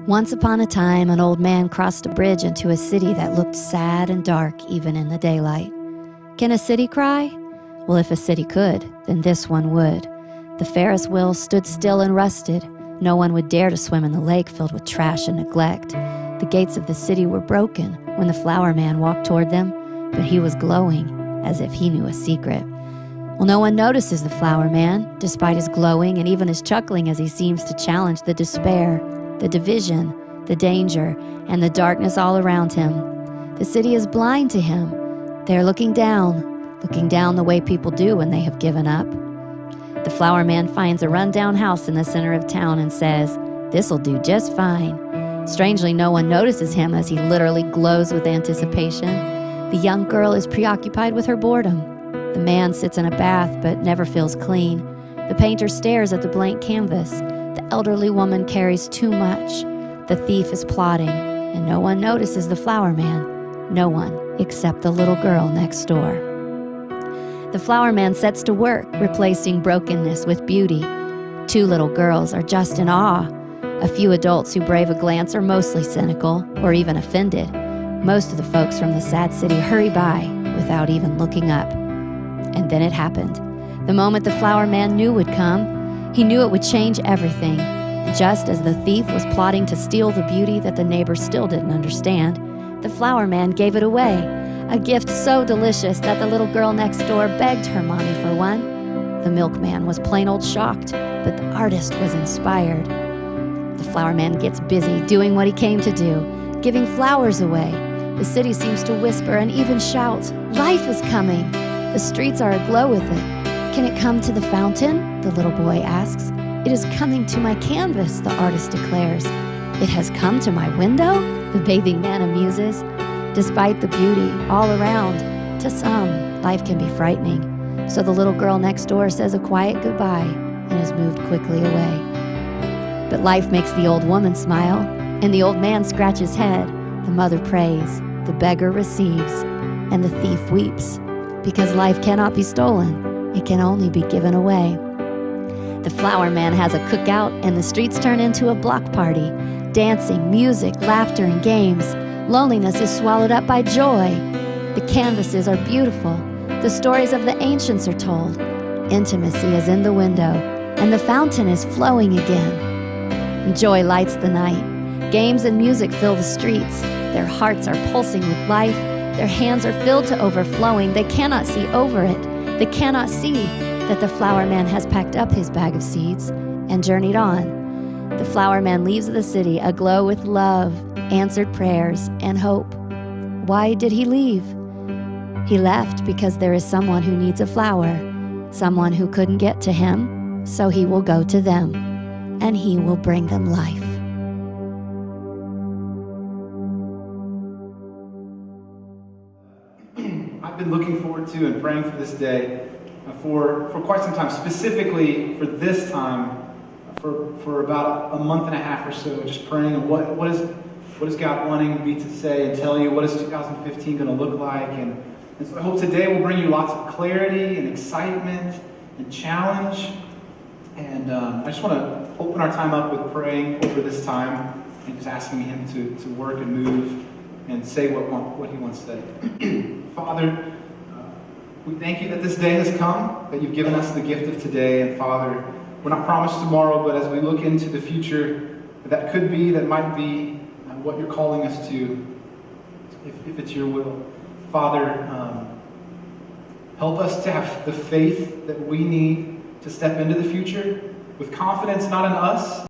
Once upon a time, an old man crossed a bridge into a city that looked sad and dark even in the daylight. Can a city cry? Well, if a city could, then this one would. The Ferris wheel stood still and rusted. No one would dare to swim in the lake filled with trash and neglect. The gates of the city were broken when the flower man walked toward them, but he was glowing as if he knew a secret. Well, no one notices the flower man, despite his glowing and even his chuckling as he seems to challenge the despair, the division, the danger, and the darkness all around him. The city is blind to him. They are looking down the way people do when they have given up. The flower man finds a rundown house in the center of town and says, "This'll do just fine." Strangely, no one notices him as he literally glows with anticipation. The young girl is preoccupied with her boredom. The man sits in a bath but never feels clean. The painter stares at the blank canvas. The elderly woman carries too much. The thief is plotting, and no one notices the flower man. No one except the little girl next door. The flower man sets to work, replacing brokenness with beauty. Two little girls are just in awe. A few adults who brave a glance are mostly cynical or even offended. Most of the folks from the sad city hurry by without even looking up. And then it happened. The moment the flower man knew would come, he knew it would change everything. Just as the thief was plotting to steal the beauty that the neighbors still didn't understand, the flower man gave it away, a gift so delicious that the little girl next door begged her mommy for one. The milkman was plain old shocked, but the artist was inspired. The flower man gets busy doing what he came to do, giving flowers away. The city seems to whisper and even shout, "Life is coming!" The streets are aglow with it. "Can it come to the fountain?" the little boy asks. "It is coming to my canvas," the artist declares. "It has come to my window?" the bathing man amuses. Despite the beauty all around, to some, life can be frightening. So the little girl next door says a quiet goodbye and is moved quickly away. But life makes the old woman smile, and the old man scratches his head. The mother prays, the beggar receives, and the thief weeps. Because life cannot be stolen, it can only be given away. The flower man has a cookout, and the streets turn into a block party. Dancing, music, laughter, and games. Loneliness is swallowed up by joy. The canvases are beautiful. The stories of the ancients are told. Intimacy is in the window, and the fountain is flowing again. Joy lights the night. Games and music fill the streets. Their hearts are pulsing with life. Their hands are filled to overflowing. They cannot see over it. They cannot see that the flower man has packed up his bag of seeds and journeyed on. The flower man leaves the city aglow with love, answered prayers, and hope. Why did he leave? He left because there is someone who needs a flower, someone who couldn't get to him, so he will go to them, and he will bring them life. I've been looking forward to and praying for this day for quite some time, specifically for this time, for about a month and a half or so, just praying on what is God wanting me to say and tell you, what is 2015 going to look like, and so I hope today will bring you lots of clarity and excitement and challenge, and I just want to open our time up with praying over this time and just asking Him to work and move and say what He wants to say. Father, we thank you that this day has come, that you've given us the gift of today. And Father, we're not promised tomorrow, but as we look into the future, that could be, that might be what you're calling us to, if it's your will. Father, help us to have the faith that we need to step into the future with confidence, not in us,